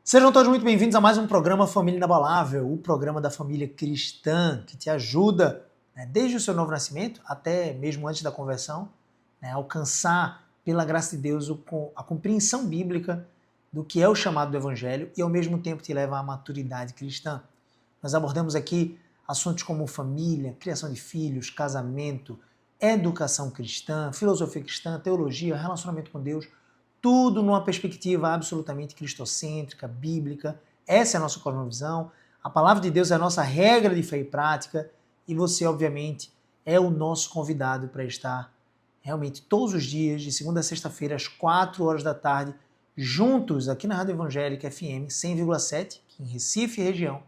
Sejam todos muito bem-vindos a mais um programa Família Inabalável, o programa da família cristã que te ajuda, desde o seu novo nascimento até mesmo antes da conversão, a alcançar, pela graça de Deus, a compreensão bíblica do que é o chamado do Evangelho e ao mesmo tempo te leva à maturidade cristã. Nós abordamos aqui assuntos como família, criação de filhos, casamento, educação cristã, filosofia cristã, teologia, relacionamento com Deus, tudo numa perspectiva absolutamente cristocêntrica, bíblica. Essa é a nossa cosmovisão. A palavra de Deus é a nossa regra de fé e prática e você, obviamente, é o nosso convidado para estar realmente todos os dias, de segunda a sexta-feira, às 4 horas da tarde, juntos aqui na Rádio Evangélica FM 100,7, em Recife e região,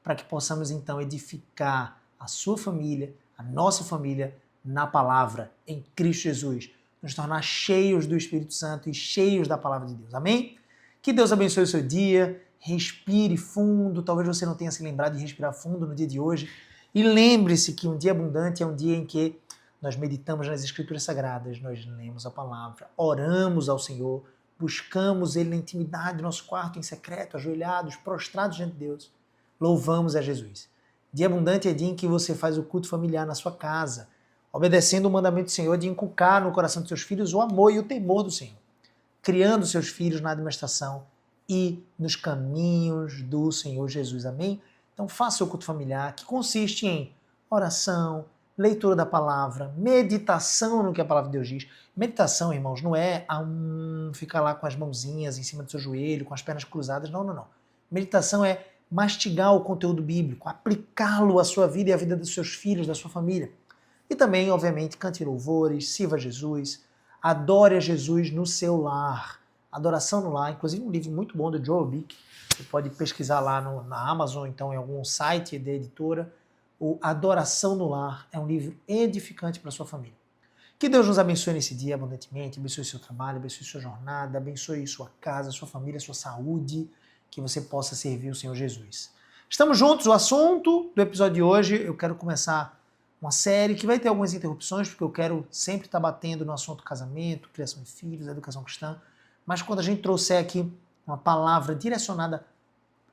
para que possamos então edificar a sua família, a nossa família, na palavra, em Cristo Jesus, nos tornar cheios do Espírito Santo e cheios da palavra de Deus. Amém? Que Deus abençoe o seu dia, respire fundo, talvez você não tenha se lembrado de respirar fundo no dia de hoje, e lembre-se que um dia abundante é um dia em que nós meditamos nas Escrituras Sagradas, nós lemos a palavra, oramos ao Senhor, buscamos Ele na intimidade do nosso quarto, em secreto, ajoelhados, prostrados diante de Deus. Louvamos a Jesus. Dia abundante é dia em que você faz o culto familiar na sua casa, obedecendo o mandamento do Senhor de inculcar no coração dos seus filhos o amor e o temor do Senhor, criando seus filhos na administração e nos caminhos do Senhor Jesus. Amém? Então faça o culto familiar, que consiste em oração, leitura da palavra, meditação no que a palavra de Deus diz. Meditação, irmãos, não é ficar lá com as mãozinhas em cima do seu joelho, com as pernas cruzadas. Não, não, não. Meditação é mastigar o conteúdo bíblico, aplicá-lo à sua vida e à vida dos seus filhos, da sua família. E também, obviamente, cante louvores, sirva a Jesus, adore a Jesus no seu lar. Adoração no lar, inclusive um livro muito bom do Joel Bick, você pode pesquisar lá na Amazon, então em algum site da editora. O Adoração no Lar é um livro edificante para a sua família. Que Deus nos abençoe nesse dia abundantemente, abençoe seu trabalho, abençoe sua jornada, abençoe sua casa, sua família, sua saúde, que você possa servir o Senhor Jesus. Estamos juntos, o assunto do episódio de hoje, eu quero começar uma série que vai ter algumas interrupções, porque eu quero sempre estar batendo no assunto casamento, criação de filhos, educação cristã, mas quando a gente trouxer aqui uma palavra direcionada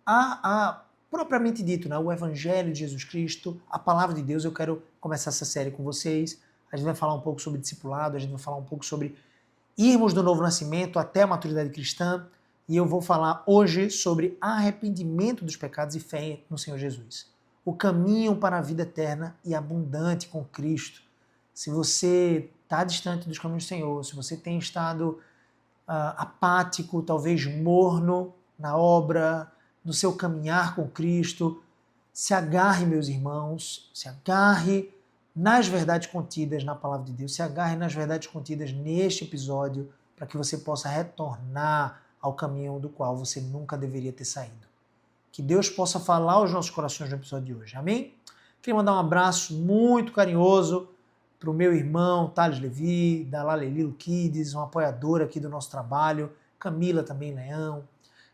a propriamente dito, o Evangelho de Jesus Cristo, a palavra de Deus, eu quero começar essa série com vocês. A gente vai falar um pouco sobre discipulado, a gente vai falar um pouco sobre irmos do novo nascimento até a maturidade cristã, e eu vou falar hoje sobre arrependimento dos pecados e fé no Senhor Jesus. O caminho para a vida eterna e abundante com Cristo. Se você está distante dos caminhos do Senhor, se você tem estado apático, talvez morno na obra, no seu caminhar com Cristo, se agarre, meus irmãos, se agarre nas verdades contidas na palavra de Deus, se agarre nas verdades contidas neste episódio, para que você possa retornar ao caminho do qual você nunca deveria ter saído. Que Deus possa falar aos nossos corações no episódio de hoje. Amém? Queria mandar um abraço muito carinhoso para o meu irmão Thales Levi, da Lalelilo Kids, um apoiador aqui do nosso trabalho, Camila também, Leão.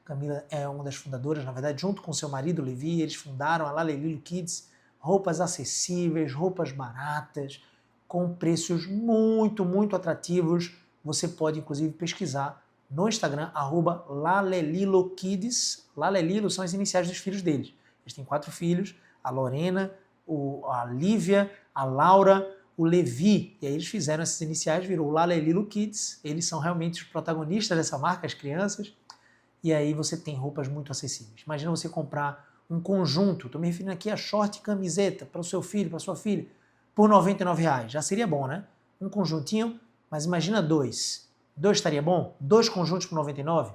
Camila é uma das fundadoras, na verdade, junto com seu marido Levi, eles fundaram a Lalelilo Kids, roupas acessíveis, roupas baratas, com preços muito, muito atrativos. Você pode, inclusive, pesquisar no Instagram, @LaleliloKids. Lalelilo são as iniciais dos filhos deles. Eles têm 4 filhos, a Lorena, a Lívia, a Laura, o Levi. E aí eles fizeram essas iniciais, virou Lalelilo Kids. Eles são realmente os protagonistas dessa marca, as crianças. E aí você tem roupas muito acessíveis. Imagina você comprar um conjunto, estou me referindo aqui a short e camiseta para o seu filho, para a sua filha, por R$ 99. Já seria bom, né? Um conjuntinho, mas imagina 2. 2 estaria bom? 2 conjuntos por 99?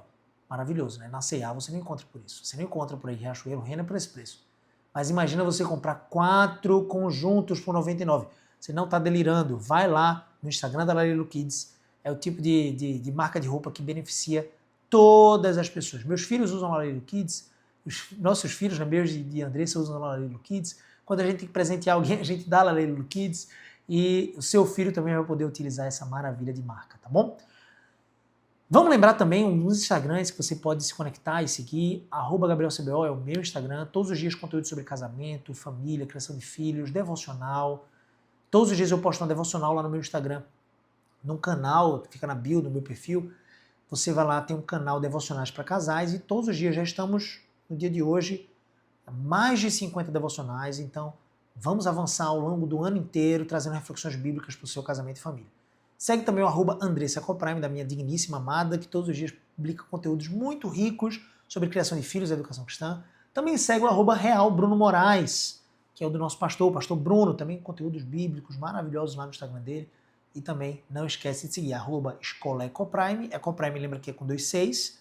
Maravilhoso, né? Na C&A você não encontra por isso. Você não encontra por aí Riachuelo, Renner por esse preço. Mas imagina você comprar 4 conjuntos por 99. Você não está delirando. Vai lá no Instagram da Lalelilo Kids. É o tipo de marca de roupa que beneficia todas as pessoas. Meus filhos usam Lalelilo Kids, os nossos filhos, meus de Andressa, usam Lalelilo Kids. Quando a gente tem que presentear alguém, a gente dá Lalelilo Kids. E o seu filho também vai poder utilizar essa maravilha de marca, tá bom? Vamos lembrar também uns Instagrams que você pode se conectar e seguir. @GabrielCBO é o meu Instagram. Todos os dias conteúdo sobre casamento, família, criação de filhos, devocional. Todos os dias eu posto uma devocional lá no meu Instagram, num canal, fica na bio do meu perfil. você vai lá, tem um canal Devocionais para Casais e todos os dias já estamos, no dia de hoje, mais de 50 devocionais, então vamos avançar ao longo do ano inteiro, trazendo reflexões bíblicas para o seu casamento e família. Segue também o @AndressaCoprime, da minha digníssima amada, que todos os dias publica conteúdos muito ricos sobre criação de filhos e educação cristã. Também segue o @RealBrunoMoraes, que é o do nosso pastor, o pastor Bruno, também conteúdos bíblicos maravilhosos lá no Instagram dele. E também não esquece de seguir @EscolaEcoprime. Ecoprime, lembra que é com 2 Cs.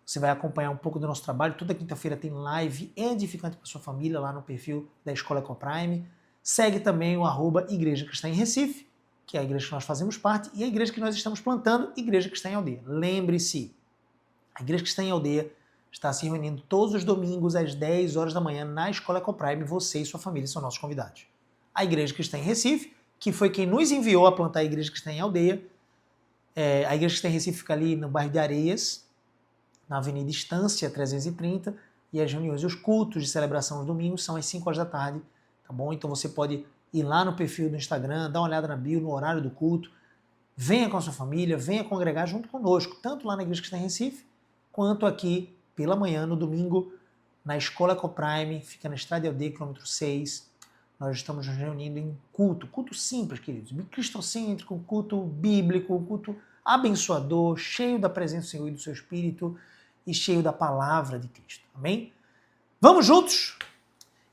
Você vai acompanhar um pouco do nosso trabalho. Toda quinta-feira tem live edificante para sua família lá no perfil da Escola Ecoprime. Segue também o @Igreja Cristã em Recife, que é a igreja que nós fazemos parte, e a igreja que nós estamos plantando, Igreja Cristã em Aldeia. Lembre-se, a Igreja Cristã em Aldeia está se reunindo todos os domingos às 10 horas da manhã na Escola Ecoprime. Você e sua família são nossos convidados. A Igreja Cristã em Recife, que foi quem nos enviou a plantar a Igreja Cristã em Aldeia. A Igreja Cristã em Recife fica ali no bairro de Areias, na Avenida Estância 330, e as reuniões e os cultos de celebração nos domingos são às 5 horas da tarde, tá bom? Então você pode ir lá no perfil do Instagram, dar uma olhada na bio, no horário do culto, venha com a sua família, venha congregar junto conosco, tanto lá na Igreja Cristã em Recife, quanto aqui pela manhã, no domingo, na Escola Ecoprime, fica na Estrada de Aldeia, quilômetro 6. Nós estamos nos reunindo em culto simples, queridos, cristocêntrico, culto bíblico, culto abençoador, cheio da presença do Senhor e do seu Espírito e cheio da palavra de Cristo. Amém? Vamos juntos?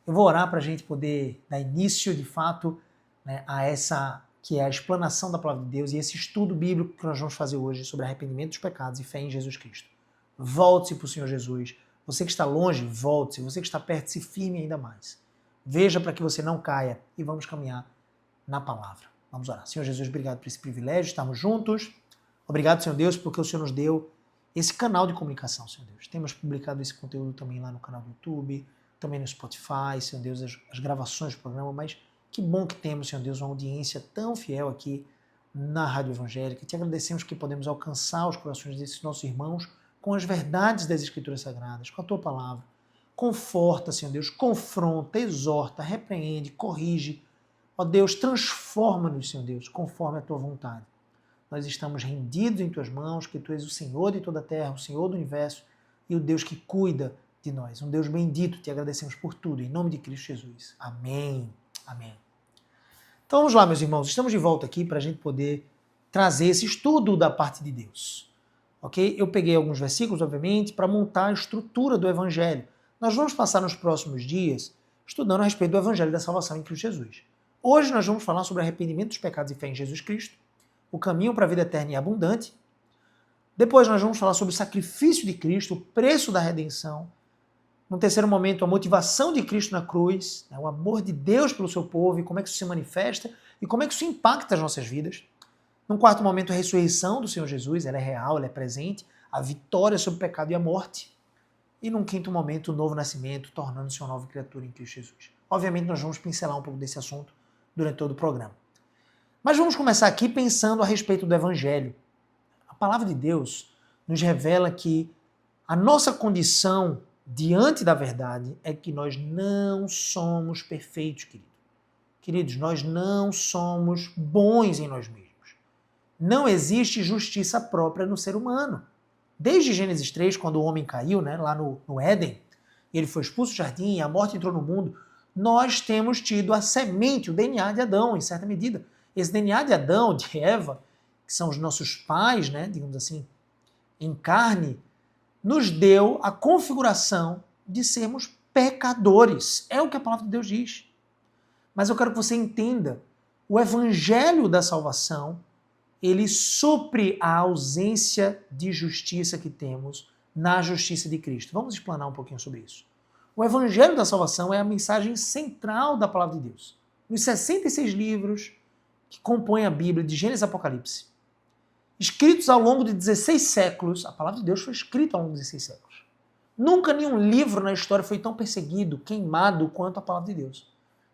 Eu vou orar para a gente poder dar início, de fato, né, a essa que é a explanação da palavra de Deus e esse estudo bíblico que nós vamos fazer hoje sobre arrependimento dos pecados e fé em Jesus Cristo. Volte-se para o Senhor Jesus. Você que está longe, volte-se. Você que está perto, se firme ainda mais. Veja para que você não caia e vamos caminhar na palavra. Vamos orar. Senhor Jesus, obrigado por esse privilégio de estarmos juntos. Obrigado, Senhor Deus, porque o Senhor nos deu esse canal de comunicação, Senhor Deus. Temos publicado esse conteúdo também lá no canal do YouTube, também no Spotify, Senhor Deus, as gravações do programa, mas que bom que temos, Senhor Deus, uma audiência tão fiel aqui na Rádio Evangélica. Te agradecemos que podemos alcançar os corações desses nossos irmãos com as verdades das Escrituras Sagradas, com a Tua palavra. Conforta, Senhor Deus, confronta, exorta, repreende, corrige. Ó Deus, transforma-nos, Senhor Deus, conforme a Tua vontade. Nós estamos rendidos em Tuas mãos, que Tu és o Senhor de toda a terra, o Senhor do universo e o Deus que cuida de nós. Um Deus bendito, te agradecemos por tudo, em nome de Cristo Jesus. Amém. Amém. Então vamos lá, meus irmãos, estamos de volta aqui para a gente poder trazer esse estudo da parte de Deus. Ok? Eu peguei alguns versículos, obviamente, para montar a estrutura do Evangelho. Nós vamos passar nos próximos dias estudando a respeito do Evangelho da salvação em Cristo Jesus. Hoje nós vamos falar sobre arrependimento dos pecados e fé em Jesus Cristo, o caminho para a vida eterna e abundante. Depois nós vamos falar sobre o sacrifício de Cristo, o preço da redenção. No terceiro momento, a motivação de Cristo na cruz, né, o amor de Deus pelo seu povo e como é que isso se manifesta e como é que isso impacta as nossas vidas. No quarto momento, a ressurreição do Senhor Jesus, ela é real, ela é presente, a vitória sobre o pecado e a morte. E num quinto momento, o novo nascimento, tornando-se uma nova criatura em Cristo Jesus. Obviamente, nós vamos pincelar um pouco desse assunto durante todo o programa. Mas vamos começar aqui pensando a respeito do Evangelho. A palavra de Deus nos revela que a nossa condição diante da verdade é que nós não somos perfeitos, querido. Queridos, nós não somos bons em nós mesmos. Não existe justiça própria no ser humano. Desde Gênesis 3, quando o homem caiu, né, lá no Éden, ele foi expulso do jardim e a morte entrou no mundo, nós temos tido a semente, o DNA de Adão, em certa medida. Esse DNA de Adão, de Eva, que são os nossos pais, né, digamos assim, em carne, nos deu a configuração de sermos pecadores. É o que a palavra de Deus diz. Mas eu quero que você entenda, o evangelho da salvação, ele supre a ausência de justiça que temos na justiça de Cristo. Vamos explanar um pouquinho sobre isso. O evangelho da salvação é a mensagem central da palavra de Deus. Nos 66 livros que compõem a Bíblia, de Gênesis a Apocalipse, escritos ao longo de 16 séculos, a palavra de Deus foi escrita ao longo de 16 séculos. Nunca nenhum livro na história foi tão perseguido, queimado, quanto a palavra de Deus.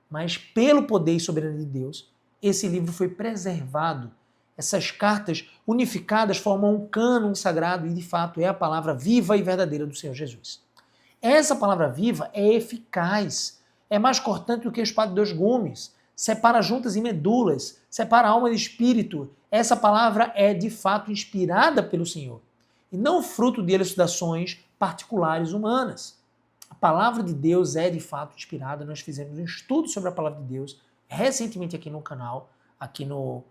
Mas pelo poder e soberania de Deus, esse livro foi preservado. Essas cartas unificadas formam um cânon sagrado e, de fato, é a palavra viva e verdadeira do Senhor Jesus. Essa palavra viva é eficaz, é mais cortante do que a espada de 2 gumes, separa juntas e medulas, separa alma e espírito. Essa palavra é, de fato, inspirada pelo Senhor. e não fruto de elucidações particulares humanas. A palavra de Deus é de fato inspirada. Nós fizemos um estudo sobre a palavra de Deus recentemente aqui no canal, aqui no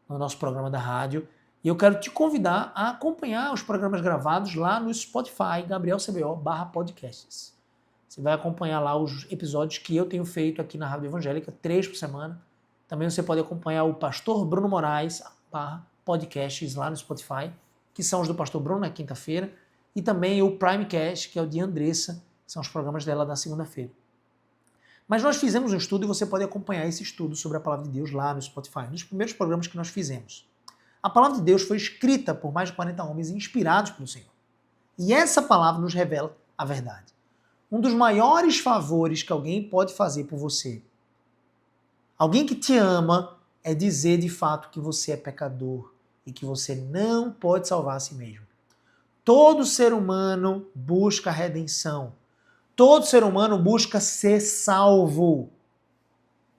nosso programa da rádio, e eu quero te convidar a acompanhar os programas gravados lá no Spotify, gabrielcbo/podcasts. Você vai acompanhar lá os episódios que eu tenho feito aqui na Rádio Evangélica, 3 por semana. Também você pode acompanhar o Pastor Bruno Moraes /podcasts lá no Spotify, que são os do Pastor Bruno na quinta-feira, e também o Primecast, que é o de Andressa, que são os programas dela da segunda-feira. Mas nós fizemos um estudo e você pode acompanhar esse estudo sobre a Palavra de Deus lá no Spotify, nos primeiros programas que nós fizemos. A Palavra de Deus foi escrita por mais de 40 homens inspirados pelo Senhor. E essa palavra nos revela a verdade. Um dos maiores favores que alguém pode fazer por você, alguém que te ama, é dizer de fato que você é pecador e que você não pode salvar a si mesmo. Todo ser humano busca redenção. Todo ser humano busca ser salvo.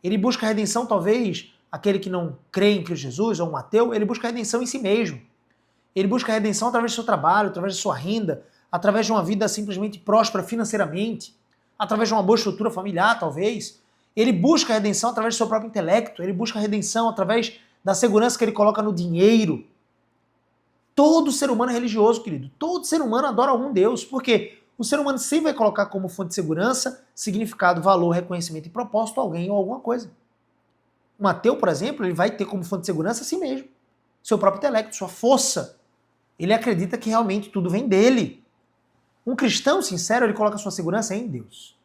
Ele busca redenção, talvez, aquele que não crê em Cristo Jesus, ou um ateu, ele busca redenção em si mesmo. Ele busca redenção através do seu trabalho, através da sua renda, através de uma vida simplesmente próspera financeiramente, através de uma boa estrutura familiar, talvez. Ele busca redenção através do seu próprio intelecto, ele busca redenção através da segurança que ele coloca no dinheiro. Todo ser humano é religioso, querido. Todo ser humano adora algum Deus. Por quê? O ser humano sempre vai colocar como fonte de segurança, significado, valor, reconhecimento e propósito alguém ou alguma coisa. Um ateu, por exemplo, ele vai ter como fonte de segurança a si mesmo. Seu próprio intelecto, sua força. Ele acredita que realmente tudo vem dele. Um cristão sincero, ele coloca sua segurança em Deus.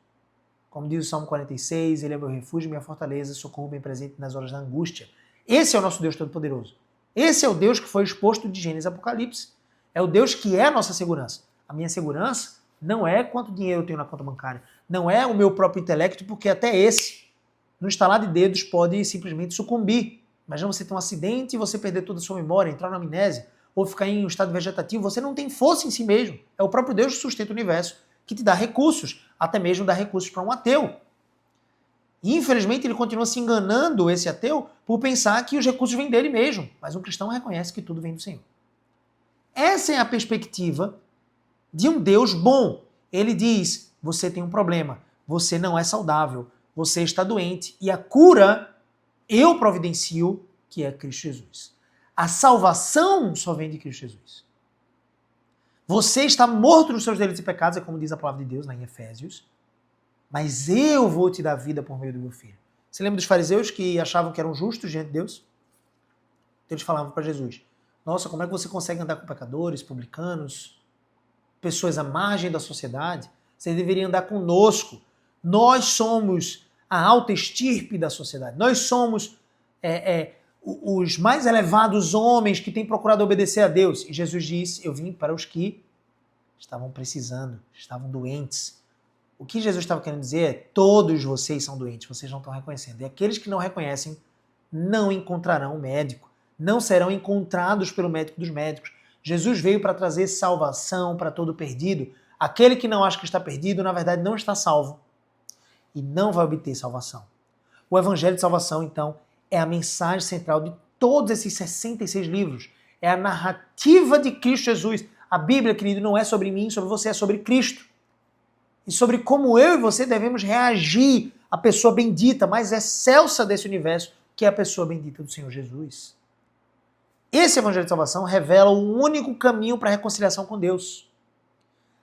Como diz o Salmo 46, ele é meu refúgio, minha fortaleza, socorro bem presente nas horas da angústia. Esse é o nosso Deus Todo-Poderoso. Esse é o Deus que foi exposto de Gênesis a Apocalipse. É o Deus que é a nossa segurança. A minha segurança não é quanto dinheiro eu tenho na conta bancária. Não é o meu próprio intelecto, porque até esse, no estalar de dedos, pode simplesmente sucumbir. Imagina você ter um acidente e você perder toda a sua memória, entrar na amnésia, ou ficar em um estado vegetativo. Você não tem força em si mesmo. É o próprio Deus que sustenta o universo, que te dá recursos, até mesmo dá recursos para um ateu. E, infelizmente, ele continua se enganando, esse ateu, por pensar que os recursos vêm dele mesmo. Mas um cristão reconhece que tudo vem do Senhor. Essa é a perspectiva de um Deus bom. Ele diz, você tem um problema, você não é saudável, você está doente, e a cura eu providencio, que é Cristo Jesus. A salvação só vem de Cristo Jesus. Você está morto nos seus delitos e pecados, é como diz a palavra de Deus lá em Efésios, mas eu vou te dar vida por meio do meu filho. Você lembra dos fariseus que achavam que eram justos diante de Deus? Então eles falavam para Jesus, nossa, como é que você consegue andar com pecadores, publicanos, pessoas à margem da sociedade? Você deveria andar conosco. Nós somos a alta estirpe da sociedade. Nós somos os mais elevados homens que têm procurado obedecer a Deus. E Jesus disse, eu vim para os que estavam precisando, estavam doentes. O que Jesus estava querendo dizer é, todos vocês são doentes, vocês não estão reconhecendo. E aqueles que não reconhecem não encontrarão um médico, não serão encontrados pelo médico dos médicos. Jesus veio para trazer salvação para todo perdido. Aquele que não acha que está perdido, na verdade, não está salvo e não vai obter salvação. O Evangelho de Salvação, então, é a mensagem central de todos esses 66 livros. É a narrativa de Cristo Jesus. A Bíblia, querido, não é sobre mim, sobre você, é sobre Cristo. E sobre como eu e você devemos reagir à pessoa bendita, mais excelsa desse universo, que é a pessoa bendita do Senhor Jesus. Esse Evangelho de Salvação revela o único caminho para a reconciliação com Deus.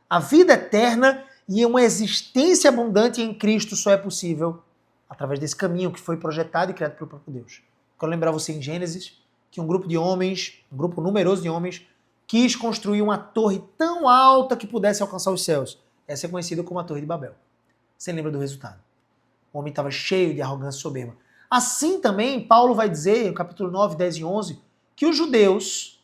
A vida eterna e uma existência abundante em Cristo só é possível através desse caminho que foi projetado e criado pelo próprio Deus. Quero lembrar você em Gênesis que um grupo de homens, um grupo numeroso de homens, quis construir uma torre tão alta que pudesse alcançar os céus. Essa é conhecida como a Torre de Babel. Você lembra do resultado? O homem estava cheio de arrogância e soberba. Assim também, Paulo vai dizer, no capítulo 9, 10 e 11, que os judeus,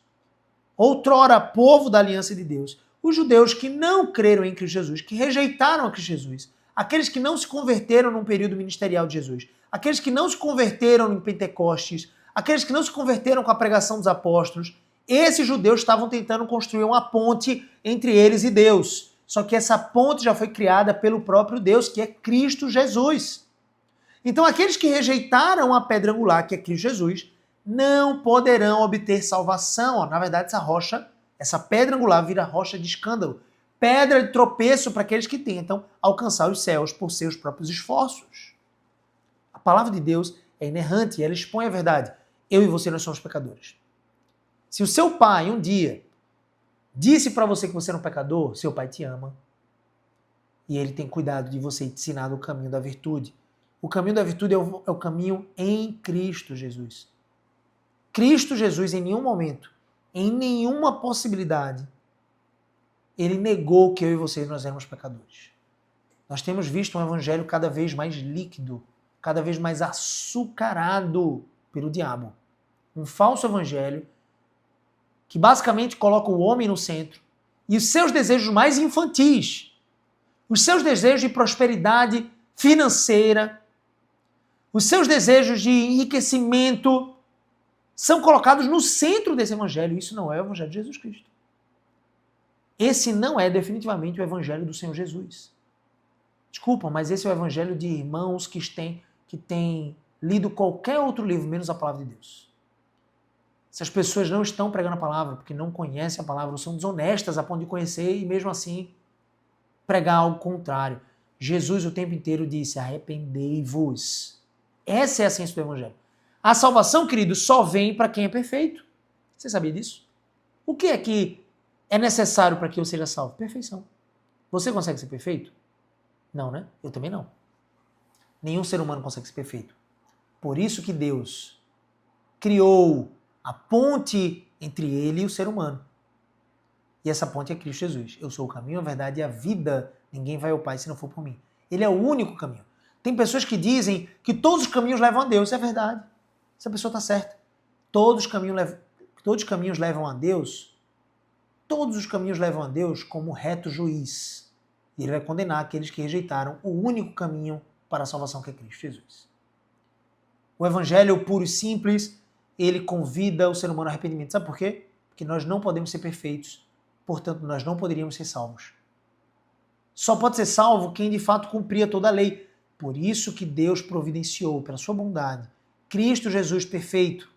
outrora povo da aliança de Deus, os judeus que não creram em Cristo Jesus, que rejeitaram a Cristo Jesus, aqueles que não se converteram num período ministerial de Jesus, aqueles que não se converteram em Pentecostes, aqueles que não se converteram com a pregação dos apóstolos, esses judeus estavam tentando construir uma ponte entre eles e Deus. Só que essa ponte já foi criada pelo próprio Deus, que é Cristo Jesus. Então aqueles que rejeitaram a pedra angular, que é Cristo Jesus, não poderão obter salvação. Na verdade, essa rocha Essa pedra angular vira rocha de escândalo, pedra de tropeço para aqueles que tentam alcançar os céus por seus próprios esforços. A palavra de Deus é inerrante e ela expõe a verdade. Eu e você, nós somos pecadores. Se o seu pai um dia disse para você que você era um pecador, seu pai te ama. E ele tem cuidado de você e te ensinar o caminho da virtude. O caminho da virtude é o caminho em Cristo Jesus. Cristo Jesus, em nenhum momento, em nenhuma possibilidade, ele negou que eu e você nós éramos pecadores. Nós temos visto um evangelho cada vez mais líquido, cada vez mais açucarado pelo diabo. Um falso evangelho que basicamente coloca o homem no centro e os seus desejos mais infantis, os seus desejos de prosperidade financeira, os seus desejos de enriquecimento são colocados no centro desse evangelho. Isso não é o evangelho de Jesus Cristo. Esse não é definitivamente o evangelho do Senhor Jesus. Desculpa, mas esse é o evangelho de irmãos que têm lido qualquer outro livro, menos a palavra de Deus. Essas pessoas não estão pregando a palavra porque não conhecem a palavra, ou são desonestas a ponto de conhecer e mesmo assim pregar algo contrário. Jesus o tempo inteiro disse, arrependei-vos. Essa é a essência do evangelho. A salvação, querido, só vem para quem é perfeito. Você sabia disso? O que é necessário para que eu seja salvo? Perfeição. Você consegue ser perfeito? Não, né? Eu também não. Nenhum ser humano consegue ser perfeito. Por isso que Deus criou a ponte entre ele e o ser humano. E essa ponte é Cristo Jesus. Eu sou o caminho, a verdade e a vida. Ninguém vai ao Pai se não for por mim. Ele é o único caminho. Tem pessoas que dizem que todos os caminhos levam a Deus. Isso é verdade. Essa pessoa está certa. Todos os caminhos levam a Deus. Todos os caminhos levam a Deus como reto juiz. E ele vai condenar aqueles que rejeitaram o único caminho para a salvação, que é Cristo Jesus. O evangelho puro e simples, ele convida o ser humano ao arrependimento. Sabe por quê? Porque nós não podemos ser perfeitos, portanto nós não poderíamos ser salvos. Só pode ser salvo quem de fato cumpria toda a lei. Por isso que Deus providenciou, pela sua bondade, Cristo Jesus perfeito,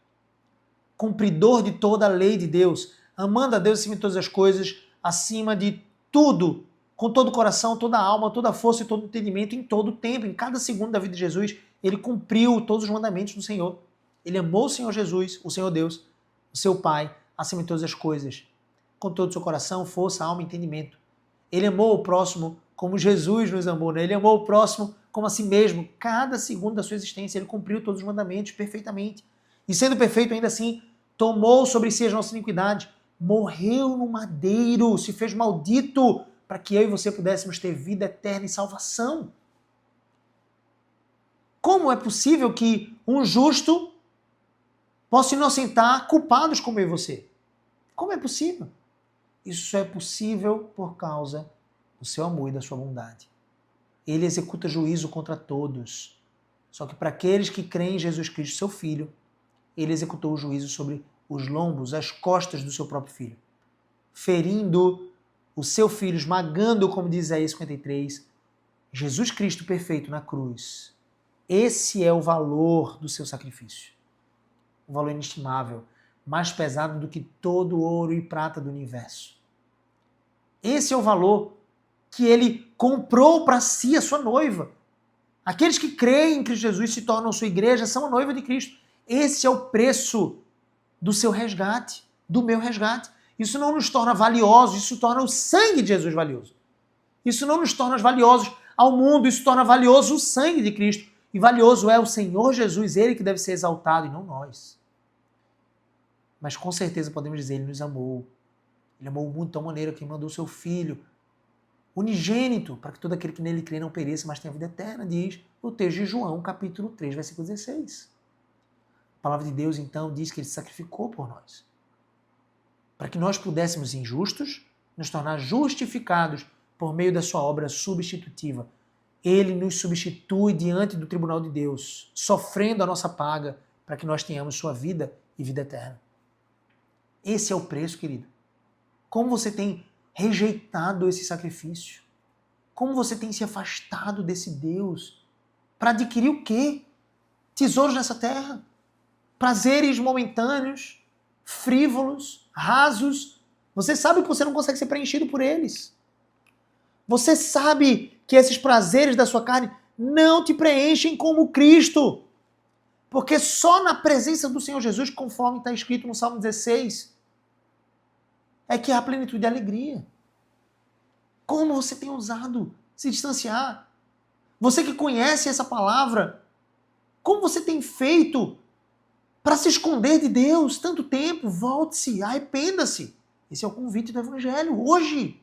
cumpridor de toda a lei de Deus, amando a Deus acima de todas as coisas, acima de tudo, com todo o coração, toda a alma, toda a força e todo o entendimento, em todo o tempo, em cada segundo da vida de Jesus, ele cumpriu todos os mandamentos do Senhor. Ele amou o Senhor Jesus, o Senhor Deus, o seu Pai, acima de todas as coisas, com todo o seu coração, força, alma e entendimento. Ele amou o próximo como Jesus nos amou, né? Ele amou o próximo como a si mesmo. Cada segundo da sua existência, ele cumpriu todos os mandamentos perfeitamente. E sendo perfeito ainda assim, tomou sobre si as nossas iniquidades, morreu no madeiro, se fez maldito, para que eu e você pudéssemos ter vida eterna e salvação. Como é possível que um justo possa inocentar culpados como eu e você? Como é possível? Isso só é possível por causa do seu amor e da sua bondade. Ele executa juízo contra todos. Só que para aqueles que creem em Jesus Cristo, seu Filho, ele executou o juízo sobre os lombos, as costas do seu próprio Filho, ferindo o seu Filho, esmagando, como diz Isaías 53, Jesus Cristo perfeito na cruz. Esse é o valor do seu sacrifício. Um valor inestimável, mais pesado do que todo o ouro e prata do universo. Esse é o valor que ele comprou para si a sua noiva. Aqueles que creem em Cristo Jesus se tornam sua igreja, são a noiva de Cristo. Esse é o preço do seu resgate, do meu resgate. Isso não nos torna valiosos, isso torna o sangue de Jesus valioso. Isso não nos torna valiosos ao mundo, isso torna valioso o sangue de Cristo. E valioso é o Senhor Jesus, ele que deve ser exaltado e não nós. Mas com certeza podemos dizer, ele nos amou. Ele amou o mundo de tal maneira que mandou seu Filho unigênito, para que todo aquele que nele crê não pereça, mas tenha vida eterna, diz o texto de João, capítulo 3, versículo 16. A palavra de Deus, então, diz que ele se sacrificou por nós. Para que nós pudéssemos, injustos, nos tornar justificados por meio da sua obra substitutiva. Ele nos substitui diante do tribunal de Deus, sofrendo a nossa paga, para que nós tenhamos sua vida e vida eterna. Esse é o preço, querido. Como você tem rejeitado esse sacrifício? Como você tem se afastado desse Deus? Para adquirir o quê? Tesouros nessa terra? Prazeres momentâneos, frívolos, rasos? Você sabe que você não consegue ser preenchido por eles. Você sabe que esses prazeres da sua carne não te preenchem como Cristo. Porque só na presença do Senhor Jesus, conforme está escrito no Salmo 16, é que há a plenitude de alegria. Como você tem ousado se distanciar? Você que conhece essa palavra, como você tem feito para se esconder de Deus tanto tempo? Volte-se, arrependa-se. Esse é o convite do Evangelho, hoje.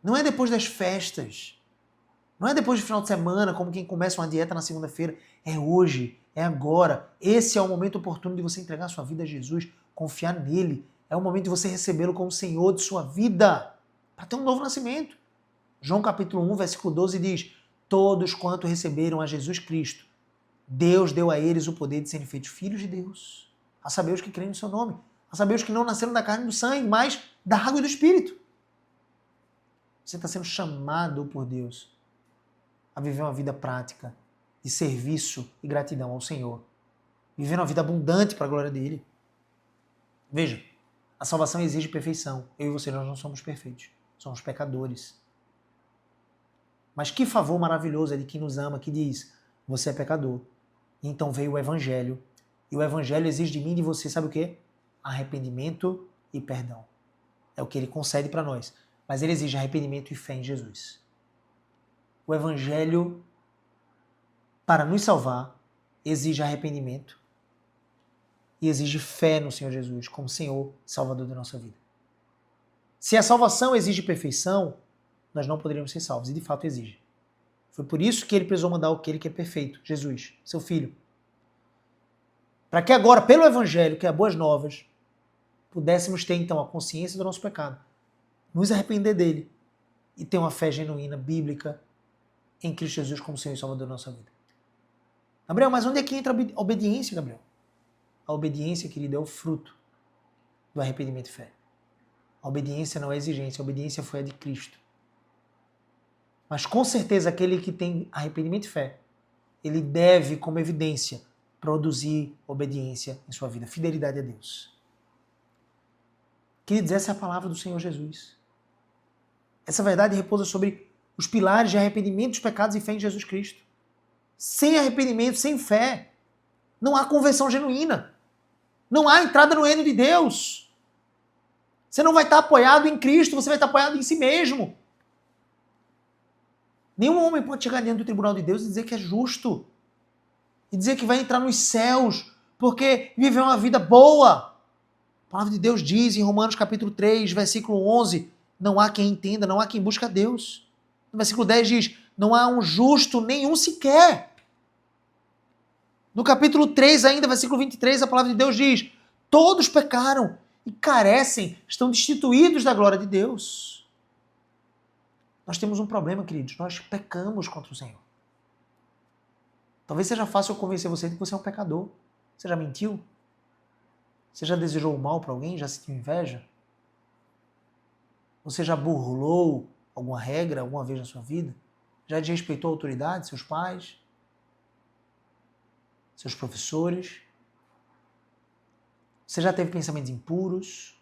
Não é depois das festas. Não é depois do final de semana, como quem começa uma dieta na segunda-feira. É hoje, é agora. Esse é o momento oportuno de você entregar sua vida a Jesus, confiar nele. É o momento de você recebê-lo como Senhor de sua vida, para ter um novo nascimento. João capítulo 1, versículo 12 diz: todos quanto receberam a Jesus Cristo, Deus deu a eles o poder de serem feitos filhos de Deus, a saber os que creem no seu nome, a saber os que não nasceram da carne e do sangue, mas da água e do Espírito. Você está sendo chamado por Deus a viver uma vida prática de serviço e gratidão ao Senhor, vivendo uma vida abundante para a glória dele. Veja, a salvação exige perfeição. Eu e você, nós não somos perfeitos, somos pecadores. Mas que favor maravilhoso é de quem nos ama, que diz: você é pecador. E então veio o Evangelho. E o Evangelho exige de mim e de você, sabe o quê? Arrependimento e perdão. É o que ele concede para nós. Mas ele exige arrependimento e fé em Jesus. O Evangelho, para nos salvar, exige arrependimento e exige fé no Senhor Jesus como Senhor e Salvador da nossa vida. Se a salvação exige perfeição, nós não poderíamos ser salvos, e de fato exige. Foi por isso que ele precisou mandar aquele que é perfeito, Jesus, seu Filho. Para que agora, pelo Evangelho, que é boas novas, pudéssemos ter então a consciência do nosso pecado, nos arrepender dele e ter uma fé genuína, bíblica, em Cristo Jesus como Senhor e Salvador da nossa vida. Gabriel, mas onde é que entra a obediência, Gabriel? A obediência, querido, é o fruto do arrependimento e fé. A obediência não é exigência, a obediência foi a de Cristo. Mas com certeza aquele que tem arrependimento e fé, ele deve, como evidência, produzir obediência em sua vida, fidelidade a Deus. Queridos, essa é a palavra do Senhor Jesus. Essa verdade repousa sobre os pilares de arrependimento dos pecados e fé em Jesus Cristo. Sem arrependimento, sem fé, não há conversão genuína. Não há entrada no reino de Deus. Você não vai estar apoiado em Cristo, você vai estar apoiado em si mesmo. Nenhum homem pode chegar diante do tribunal de Deus e dizer que é justo. E dizer que vai entrar nos céus porque viveu uma vida boa. A palavra de Deus diz em Romanos capítulo 3, versículo 11, não há quem entenda, não há quem busque a Deus. No versículo 10 diz, não há um justo nenhum sequer. No capítulo 3 ainda, versículo 23, a palavra de Deus diz, todos pecaram e carecem, estão destituídos da glória de Deus. Nós temos um problema, queridos, nós pecamos contra o Senhor. Talvez seja fácil eu convencer você de que você é um pecador. Você já mentiu? Você já desejou o mal para alguém? Já sentiu inveja? Você já burlou alguma regra alguma vez na sua vida? Já desrespeitou a autoridade, seus pais? Seus professores? Você já teve pensamentos impuros?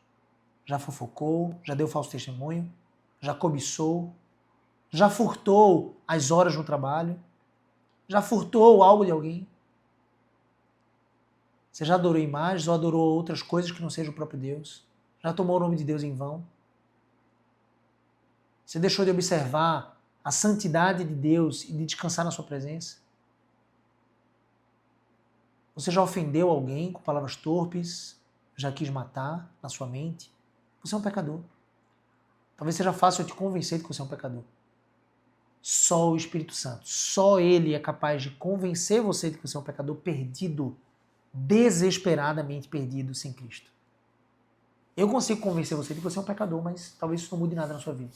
Já fofocou? Já deu falso testemunho? Já cobiçou? Já furtou as horas no trabalho? Já furtou algo de alguém? Você já adorou imagens ou adorou outras coisas que não sejam o próprio Deus? Já tomou o nome de Deus em vão? Você deixou de observar a santidade de Deus e de descansar na sua presença? Você já ofendeu alguém com palavras torpes? Já quis matar na sua mente? Você é um pecador. Talvez seja fácil eu te convencer de que você é um pecador. Só o Espírito Santo, só Ele é capaz de convencer você de que você é um pecador perdido, desesperadamente perdido sem Cristo. Eu consigo convencer você de que você é um pecador, mas talvez isso não mude nada na sua vida.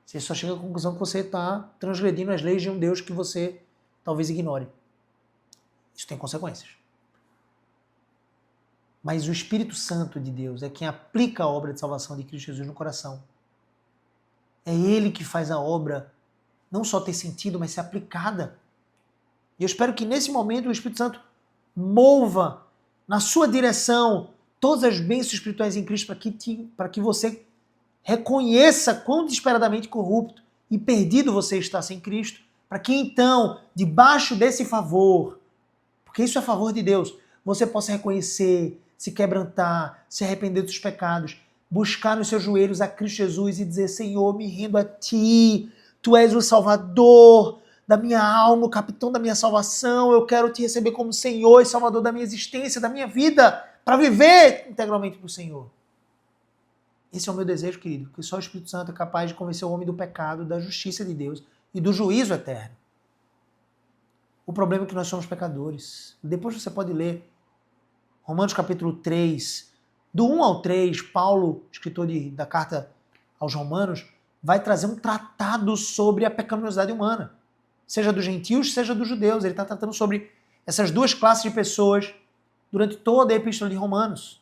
Você só chega à conclusão que você está transgredindo as leis de um Deus que você talvez ignore. Isso tem consequências. Mas o Espírito Santo de Deus é quem aplica a obra de salvação de Cristo Jesus no coração. É Ele que faz a obra não só ter sentido, mas ser aplicada. E eu espero que nesse momento o Espírito Santo mova na sua direção todas as bênçãos espirituais em Cristo para que você reconheça quão desesperadamente corrupto e perdido você está sem Cristo, para que então, debaixo desse favor, porque isso é favor de Deus, você possa reconhecer, se quebrantar, se arrepender dos pecados, buscar nos seus joelhos a Cristo Jesus e dizer: Senhor, me rendo a Ti, Tu és o Salvador da minha alma, o capitão da minha salvação, eu quero Te receber como Senhor e Salvador da minha existência, da minha vida, para viver integralmente para o Senhor. Esse é o meu desejo, querido, que só o Espírito Santo é capaz de convencer o homem do pecado, da justiça de Deus e do juízo eterno. O problema é que nós somos pecadores. Depois você pode ler Romanos capítulo 3, do 1 ao 3, Paulo, escritor da carta aos Romanos, vai trazer um tratado sobre a pecaminosidade humana, seja dos gentios, seja dos judeus. Ele está tratando sobre essas duas classes de pessoas durante toda a epístola de Romanos.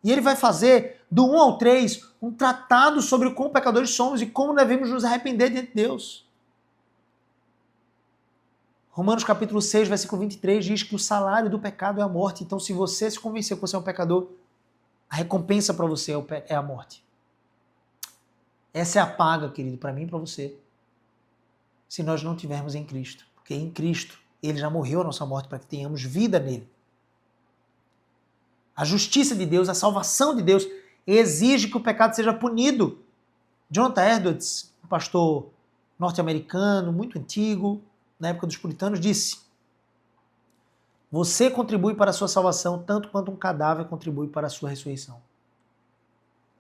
E ele vai fazer, do 1 ao 3, um tratado sobre o quão pecadores somos e como devemos nos arrepender diante de Deus. Romanos capítulo 6, versículo 23 diz que o salário do pecado é a morte. Então, se você se convencer que você é um pecador, a recompensa para você é a morte. Essa é a paga, querido, para mim e para você, se nós não tivermos em Cristo. Porque em Cristo, Ele já morreu a nossa morte para que tenhamos vida nele. A justiça de Deus, a salvação de Deus, exige que o pecado seja punido. Jonathan Edwards, um pastor norte-americano, muito antigo, na época dos puritanos, disse: você contribui para a sua salvação tanto quanto um cadáver contribui para a sua ressurreição.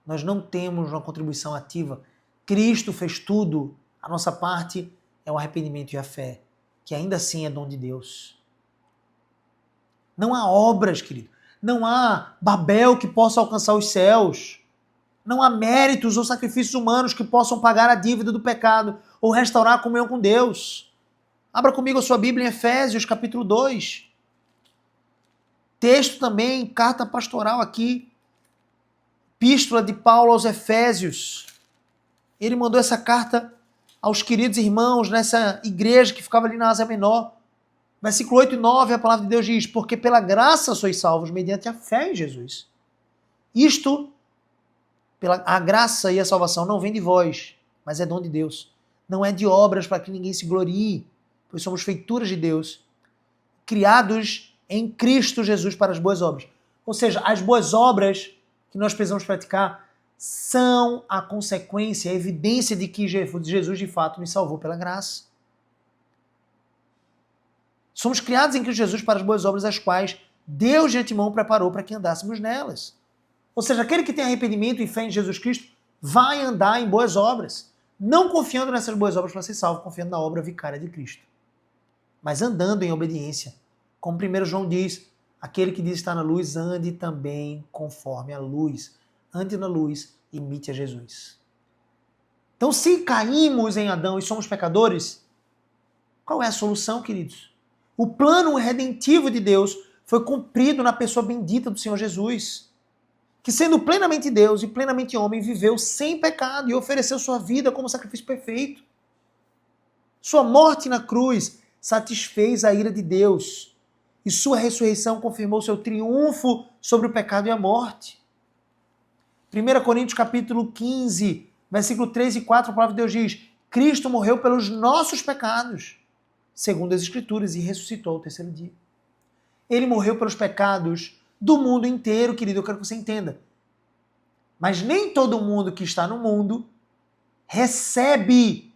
Nós não temos uma contribuição ativa. Cristo fez tudo. A nossa parte é o arrependimento e a fé, que ainda assim é dom de Deus. Não há obras, querido. Não há Babel que possa alcançar os céus. Não há méritos ou sacrifícios humanos que possam pagar a dívida do pecado ou restaurar a comunhão com Deus. Abra comigo a sua Bíblia em Efésios, capítulo 2. Texto também, carta pastoral aqui. Epístola de Paulo aos Efésios. Ele mandou essa carta aos queridos irmãos nessa igreja que ficava ali na Ásia Menor. Versículo 8 e 9, a palavra de Deus diz: porque pela graça sois salvos mediante a fé em Jesus. Isto, a graça e a salvação não vem de vós, mas é dom de Deus. Não é de obras para que ninguém se glorie, pois somos feituras de Deus, criados em Cristo Jesus para as boas obras. Ou seja, as boas obras que nós precisamos praticar são a consequência, a evidência de que Jesus de fato nos salvou pela graça. Somos criados em Cristo Jesus para as boas obras, as quais Deus de antemão preparou para que andássemos nelas. Ou seja, aquele que tem arrependimento e fé em Jesus Cristo vai andar em boas obras, não confiando nessas boas obras para ser salvo, confiando na obra vicária de Cristo, mas andando em obediência. Como 1 João diz, aquele que diz estar na luz, ande também conforme a luz. Ande na luz, imite a Jesus. Então, se caímos em Adão e somos pecadores, qual é a solução, queridos? O plano redentivo de Deus foi cumprido na pessoa bendita do Senhor Jesus, que sendo plenamente Deus e plenamente homem, viveu sem pecado e ofereceu sua vida como sacrifício perfeito. Sua morte na cruz satisfez a ira de Deus e sua ressurreição confirmou seu triunfo sobre o pecado e a morte. 1 Coríntios capítulo 15, versículo 3 e 4, a palavra de Deus diz: Cristo morreu pelos nossos pecados, segundo as Escrituras, e ressuscitou ao terceiro dia. Ele morreu pelos pecados do mundo inteiro, querido, eu quero que você entenda. Mas nem todo mundo que está no mundo recebe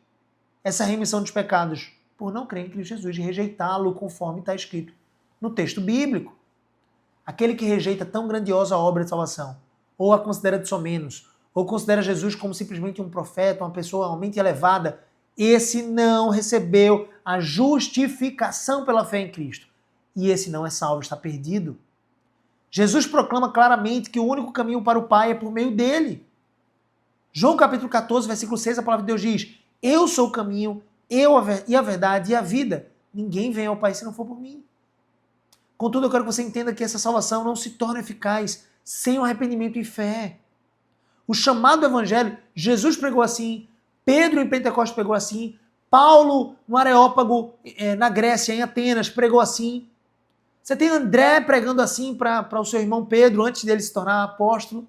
essa remissão dos pecados por não crer em Cristo Jesus, de rejeitá-lo conforme está escrito no texto bíblico. Aquele que rejeita tão grandiosa obra de salvação, ou a considera de somenos, ou considera Jesus como simplesmente um profeta, uma pessoa realmente elevada, esse não recebeu a justificação pela fé em Cristo. E esse não é salvo, está perdido. Jesus proclama claramente que o único caminho para o Pai é por meio dele. João capítulo 14, versículo 6, a palavra de Deus diz: eu sou o caminho, e a verdade e a vida. Ninguém vem ao Pai se não for por mim. Contudo, eu quero que você entenda que essa salvação não se torna eficaz sem o arrependimento e fé. O chamado evangelho, Jesus pregou assim, Pedro em Pentecostes pregou assim, Paulo no Areópago, na Grécia, em Atenas, pregou assim. Você tem André pregando assim para o seu irmão Pedro antes dele se tornar apóstolo.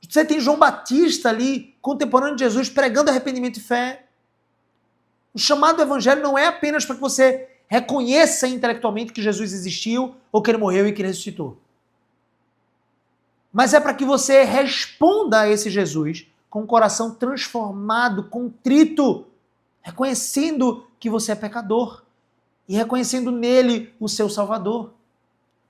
Você tem João Batista ali, contemporâneo de Jesus, pregando arrependimento e fé. O chamado do evangelho não é apenas para que você reconheça intelectualmente que Jesus existiu ou que ele morreu e que ele ressuscitou. Mas é para que você responda a esse Jesus com o coração transformado, contrito, reconhecendo que você é pecador e reconhecendo nele o seu Salvador.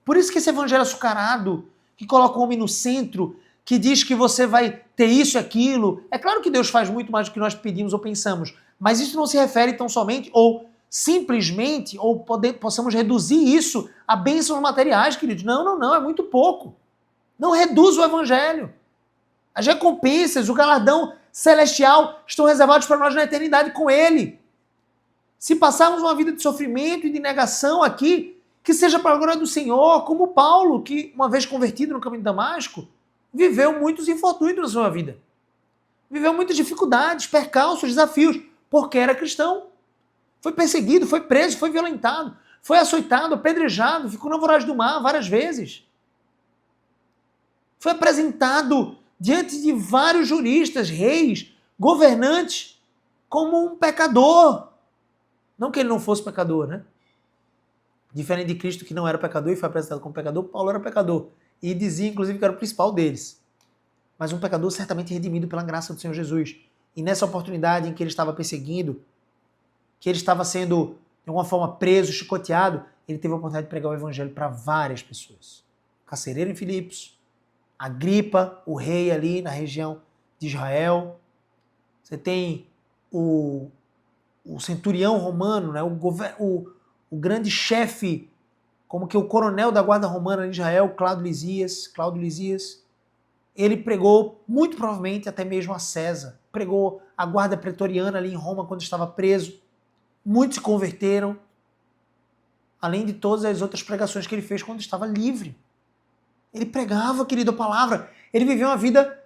Por isso que esse evangelho açucarado, que coloca o homem no centro, que diz que você vai ter isso e aquilo, é claro que Deus faz muito mais do que nós pedimos ou pensamos, mas isso não se refere tão somente ou simplesmente, ou possamos reduzir isso a bênçãos materiais, queridos. Não, é muito pouco. Não reduz o evangelho. As recompensas, o galardão celestial estão reservados para nós na eternidade com ele. Se passarmos uma vida de sofrimento e de negação aqui, que seja para a glória do Senhor, como Paulo, que uma vez convertido no caminho de Damasco, viveu muitos infortúnios na sua vida. Viveu muitas dificuldades, percalços, desafios, porque era cristão. Foi perseguido, foi preso, foi violentado, foi açoitado, apedrejado, ficou na voragem do mar várias vezes. Foi apresentado diante de vários juristas, reis, governantes, como um pecador. Não que ele não fosse pecador, né? Diferente de Cristo, que não era pecador e foi apresentado como pecador, Paulo era pecador. E dizia, inclusive, que era o principal deles. Mas um pecador certamente redimido pela graça do Senhor Jesus. E nessa oportunidade em que ele estava perseguindo, que ele estava sendo, de alguma forma, preso, chicoteado, ele teve a oportunidade de pregar o evangelho para várias pessoas. O carcereiro em Filipos, Agripa, o rei ali na região de Israel. Você tem o centurião romano, né? o grande chefe, como que o coronel da guarda romana em Israel, Cláudio Lisias. Ele pregou, muito provavelmente, até mesmo a César. Pregou a guarda pretoriana ali em Roma quando estava preso. Muitos se converteram, além de todas as outras pregações que ele fez quando estava livre. Ele pregava, querido, a palavra. Ele viveu uma vida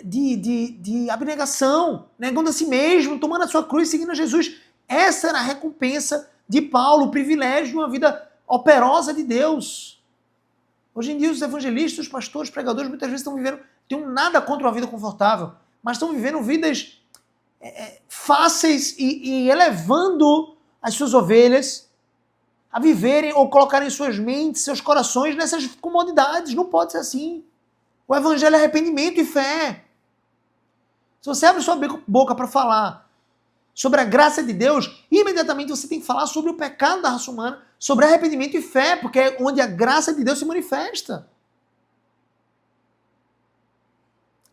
de abnegação, negando a si mesmo, tomando a sua cruz, seguindo a Jesus. Essa era a recompensa de Paulo, o privilégio de uma vida operosa de Deus. Hoje em dia, os evangelistas, os pastores, os pregadores, muitas vezes estão vivendo, têm nada contra uma vida confortável, mas estão vivendo vidas fáceis e elevando as suas ovelhas a viverem ou colocarem suas mentes, seus corações nessas comodidades. Não pode ser assim. O evangelho é arrependimento e fé. Se você abre sua boca para falar sobre a graça de Deus, imediatamente você tem que falar sobre o pecado da raça humana, sobre arrependimento e fé, porque é onde a graça de Deus se manifesta.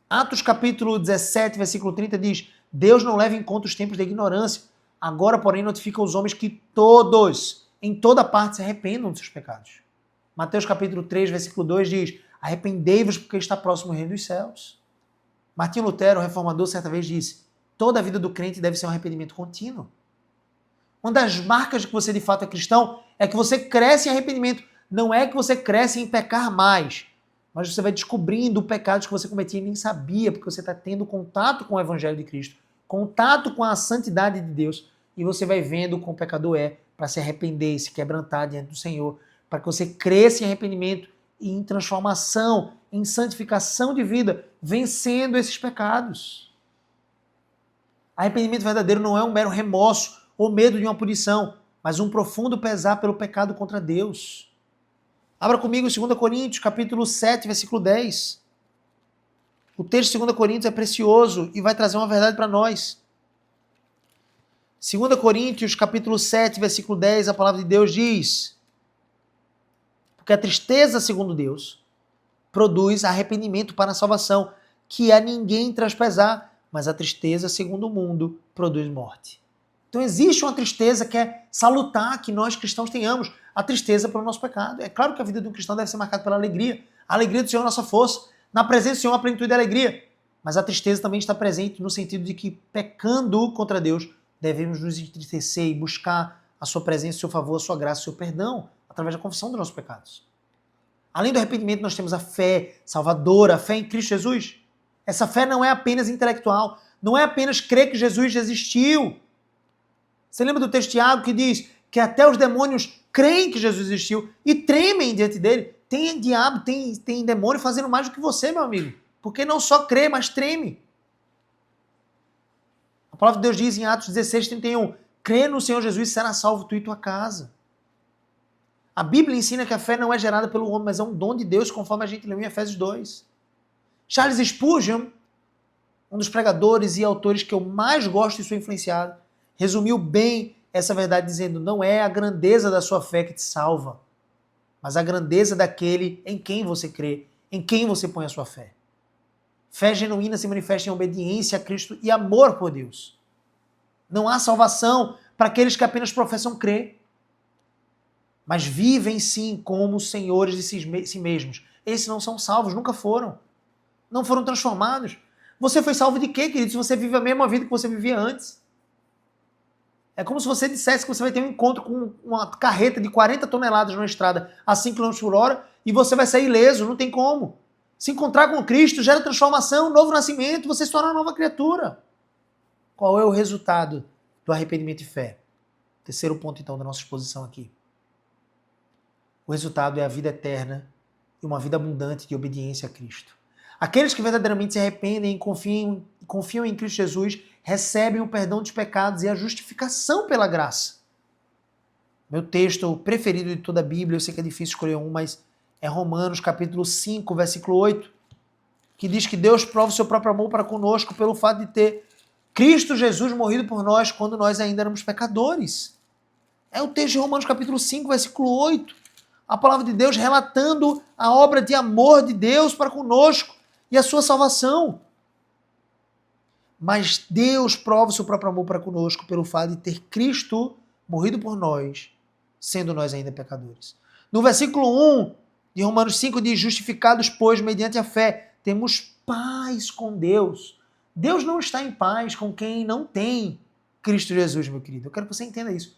Atos capítulo 17, versículo 30 diz: Deus não leva em conta os tempos da ignorância. Agora, porém, notifica aos homens que todos, em toda parte, se arrependam dos seus pecados. Mateus capítulo 3, versículo 2 diz: arrependei-vos porque está próximo o reino dos céus. Martinho Lutero, o reformador, certa vez disse: toda a vida do crente deve ser um arrependimento contínuo. Uma das marcas de que você de fato é cristão é que você cresce em arrependimento. Não é que você cresce em pecar mais, mas você vai descobrindo pecados que você cometia e nem sabia, porque você está tendo contato com o Evangelho de Cristo, contato com a santidade de Deus, e você vai vendo como o pecador é, para se arrepender e se quebrantar diante do Senhor, para que você cresça em arrependimento e em transformação, em santificação de vida, vencendo esses pecados. Arrependimento verdadeiro não é um mero remorso ou medo de uma punição, mas um profundo pesar pelo pecado contra Deus. Abra comigo 2 Coríntios, capítulo 7, versículo 10. O texto de 2 Coríntios é precioso e vai trazer uma verdade para nós. 2 Coríntios, capítulo 7, versículo 10, a palavra de Deus diz: porque a tristeza, segundo Deus, produz arrependimento para a salvação, que a ninguém traz pesar, mas a tristeza, segundo o mundo, produz morte. Então existe uma tristeza que é salutar que nós cristãos tenhamos, a tristeza pelo nosso pecado. É claro que a vida de um cristão deve ser marcada pela alegria. A alegria do Senhor é a nossa força. Na presença do Senhor, a plenitude da alegria. Mas a tristeza também está presente no sentido de que, pecando contra Deus, devemos nos entristecer e buscar a sua presença, o seu favor, a sua graça, o seu perdão, através da confissão dos nossos pecados. Além do arrependimento, nós temos a fé salvadora, a fé em Cristo Jesus. Essa fé não é apenas intelectual, não é apenas crer que Jesus existiu. Você lembra do texto de Tiago que diz: que até os demônios creem que Jesus existiu e tremem diante dele. Tem diabo, tem demônio fazendo mais do que você, meu amigo. Porque não só crê, mas treme. A palavra de Deus diz em Atos 16:31, crê no Senhor Jesus e será salvo tu e tua casa. A Bíblia ensina que a fé não é gerada pelo homem, mas é um dom de Deus, conforme a gente leu em Efésios 2. Charles Spurgeon, um dos pregadores e autores que eu mais gosto e sou influenciado, resumiu bem essa verdade dizendo, não é a grandeza da sua fé que te salva, mas a grandeza daquele em quem você crê, em quem você põe a sua fé. Fé genuína se manifesta em obediência a Cristo e amor por Deus. Não há salvação para aqueles que apenas professam crer, mas vivem sim como senhores de si mesmos. Esses não são salvos, nunca foram. Não foram transformados. Você foi salvo de quê, querido? Se você vive a mesma vida que você vivia antes. É como se você dissesse que você vai ter um encontro com uma carreta de 40 toneladas numa estrada a 5 km por hora e você vai sair ileso, não tem como. Se encontrar com Cristo gera transformação, novo nascimento, você se torna uma nova criatura. Qual é o resultado do arrependimento e fé? Terceiro ponto, então, da nossa exposição aqui. O resultado é a vida eterna e uma vida abundante de obediência a Cristo. Aqueles que verdadeiramente se arrependem e confiam em Cristo Jesus recebem o perdão dos pecados e a justificação pela graça. Meu texto preferido de toda a Bíblia, eu sei que é difícil escolher um, mas é Romanos capítulo 5, versículo 8, que diz que Deus prova o seu próprio amor para conosco pelo fato de ter Cristo Jesus morrido por nós quando nós ainda éramos pecadores. É o texto de Romanos capítulo 5, versículo 8. A palavra de Deus relatando a obra de amor de Deus para conosco e a sua salvação. Mas Deus prova o seu próprio amor para conosco pelo fato de ter Cristo morrido por nós, sendo nós ainda pecadores. No versículo 1 de Romanos 5 diz, justificados, pois, mediante a fé, temos paz com Deus. Deus não está em paz com quem não tem Cristo Jesus, meu querido. Eu quero que você entenda isso.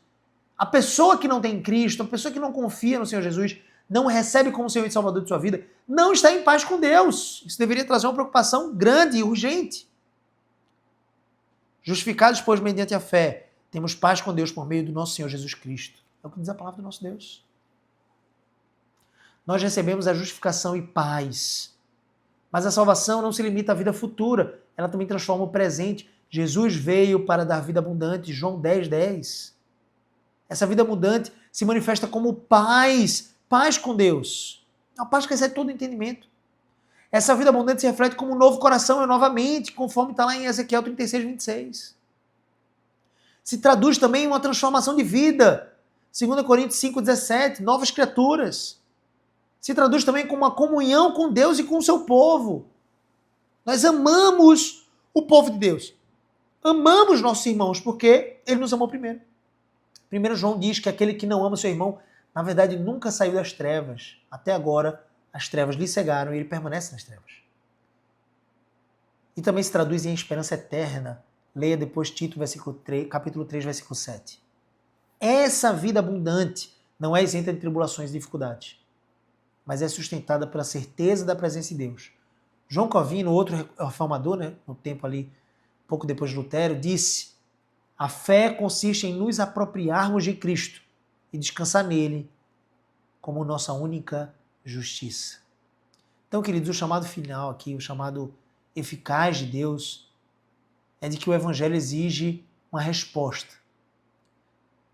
A pessoa que não tem Cristo, a pessoa que não confia no Senhor Jesus, não recebe como Senhor e Salvador de sua vida, não está em paz com Deus. Isso deveria trazer uma preocupação grande e urgente. Justificados, pois, mediante a fé, temos paz com Deus por meio do nosso Senhor Jesus Cristo. É o que diz a palavra do nosso Deus. Nós recebemos a justificação e paz. Mas a salvação não se limita à vida futura, ela também transforma o presente. Jesus veio para dar vida abundante, João 10:10. Essa vida abundante se manifesta como paz com Deus. A paz que excede todo entendimento. Essa vida abundante se reflete como um novo coração e nova mente, conforme está lá em Ezequiel 36:26. Se traduz também em uma transformação de vida. 2 Coríntios 5:17, novas criaturas. Se traduz também como uma comunhão com Deus e com o seu povo. Nós amamos o povo de Deus. Amamos nossos irmãos porque ele nos amou primeiro. 1 João diz que aquele que não ama seu irmão, na verdade, nunca saiu das trevas. Até agora, as trevas lhe cegaram e ele permanece nas trevas. E também se traduz em esperança eterna. Leia depois Tito, capítulo 3, versículo 7. Essa vida abundante não é isenta de tribulações e dificuldades, mas é sustentada pela certeza da presença de Deus. João Calvino, outro reformador, no tempo ali, pouco depois de Lutero, disse: a fé consiste em nos apropriarmos de Cristo e descansar nele como nossa única justiça. Então, queridos, o chamado final aqui, o chamado eficaz de Deus, é de que o Evangelho exige uma resposta.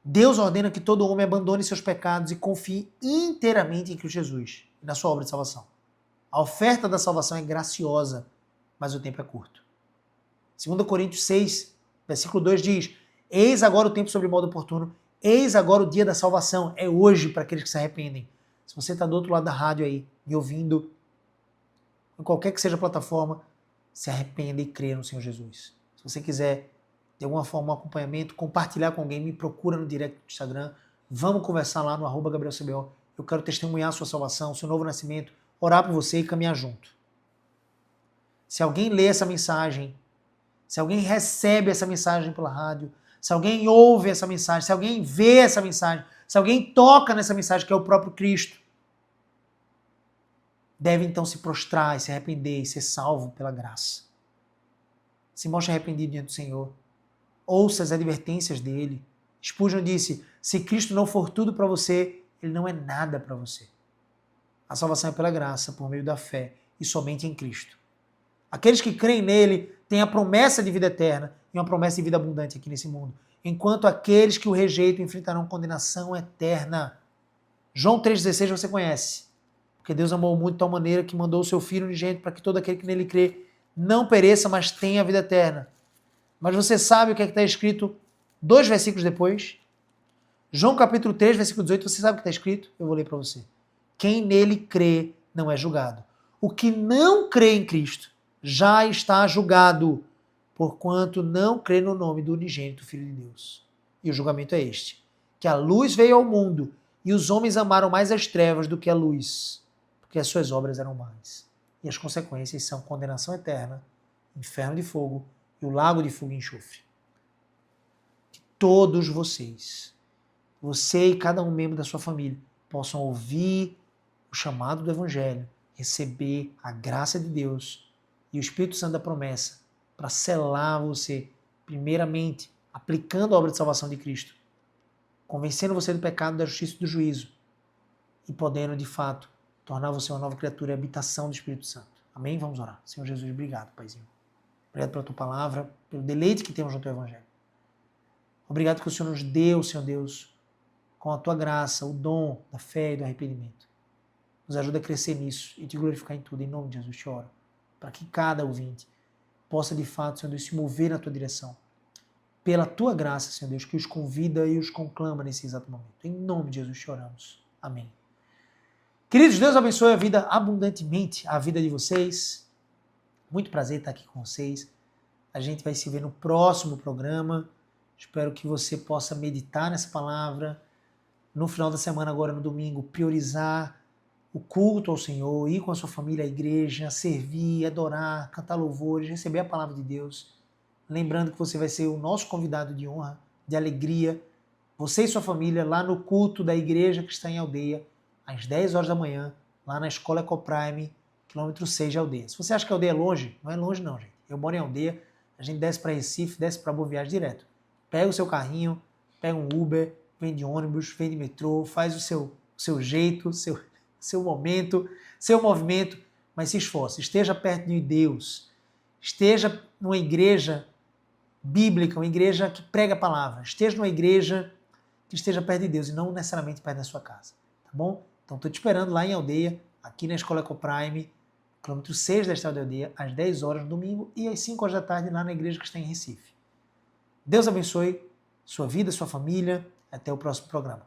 Deus ordena que todo homem abandone seus pecados e confie inteiramente em Cristo Jesus e na sua obra de salvação. A oferta da salvação é graciosa, mas o tempo é curto. 2 Coríntios 6, versículo 2 diz: eis agora o tempo sobre modo oportuno, eis agora o dia da salvação, é hoje para aqueles que se arrependem. Se você está do outro lado da rádio aí, me ouvindo, em qualquer que seja a plataforma, se arrependa e crê no Senhor Jesus. Se você quiser, de alguma forma, um acompanhamento, compartilhar com alguém, me procura no direct do Instagram, vamos conversar lá no @GabrielCBO. Eu quero testemunhar a sua salvação, o seu novo nascimento, orar por você e caminhar junto. Se alguém lê essa mensagem, se alguém recebe essa mensagem pela rádio, se alguém ouve essa mensagem, se alguém vê essa mensagem, se alguém toca nessa mensagem que é o próprio Cristo, deve então se prostrar e se arrepender e ser salvo pela graça. Se mostre arrependido diante do Senhor. Ouça as advertências dele. Spurgeon disse, se Cristo não for tudo para você, ele não é nada para você. A salvação é pela graça, por meio da fé, e somente em Cristo. Aqueles que creem nele têm a promessa de vida eterna e uma promessa de vida abundante aqui nesse mundo, enquanto aqueles que o rejeitam enfrentarão condenação eterna. João 3,16 você conhece. Porque Deus amou o mundo de tal maneira que mandou o seu Filho unigênito para que todo aquele que nele crê não pereça, mas tenha a vida eterna. Mas você sabe o que é que está escrito 2 versículos depois? João capítulo 3, versículo 18, você sabe o que está escrito? Eu vou ler para você. Quem nele crê não é julgado. O que não crê em Cristo já está julgado, porquanto não crê no nome do unigênito Filho de Deus. E o julgamento é este, que a luz veio ao mundo e os homens amaram mais as trevas do que a luz, porque as suas obras eram más. E as consequências são condenação eterna, inferno de fogo e o lago de fogo e enxofre. Que todos vocês, você e cada um membro da sua família, possam ouvir o chamado do Evangelho, receber a graça de Deus e o Espírito Santo da promessa para selar você, primeiramente, aplicando a obra de salvação de Cristo, convencendo você do pecado, da justiça e do juízo e podendo, de fato, tornar você uma nova criatura e habitação do Espírito Santo. Amém? Vamos orar. Senhor Jesus, obrigado, Paizinho. Obrigado pela tua palavra, pelo deleite que temos no teu Evangelho. Obrigado que o Senhor nos deu, Senhor Deus, com a tua graça, o dom da fé e do arrependimento. Nos ajuda a crescer nisso e te glorificar em tudo. Em nome de Jesus te oro. Para que cada ouvinte possa, de fato, Senhor Deus, se mover na tua direção. Pela tua graça, Senhor Deus, que os convida e os conclama nesse exato momento. Em nome de Jesus te oramos. Amém. Queridos, Deus abençoe a vida abundantemente, a vida de vocês. Muito prazer estar aqui com vocês. A gente vai se ver no próximo programa. Espero que você possa meditar nessa palavra. No final da semana, agora no domingo, priorizar o culto ao Senhor, ir com a sua família à igreja, servir, adorar, cantar louvores, receber a palavra de Deus. Lembrando que você vai ser o nosso convidado de honra, de alegria. Você e sua família lá no culto da igreja que está em Aldeia, às 10 horas da manhã, lá na Escola Ecoprime, quilômetro 6 de Aldeia. Se você acha que Aldeia é longe, não é longe não, gente. Eu moro em Aldeia, a gente desce para Recife, desce para Boa Viagem direto. Pega o seu carrinho, pega um Uber, vem de ônibus, vem de metrô, faz o seu jeito, seu momento, seu movimento, mas se esforce. Esteja perto de Deus. Esteja numa igreja bíblica, uma igreja que prega a palavra. Esteja numa igreja que esteja perto de Deus e não necessariamente perto da sua casa. Tá bom? Então estou te esperando lá em Aldeia, aqui na Escola Ecoprime, quilômetro 6 da estrada de Aldeia, às 10 horas no domingo e às 5 horas da tarde lá na igreja que está em Recife. Deus abençoe sua vida, sua família. Até o próximo programa.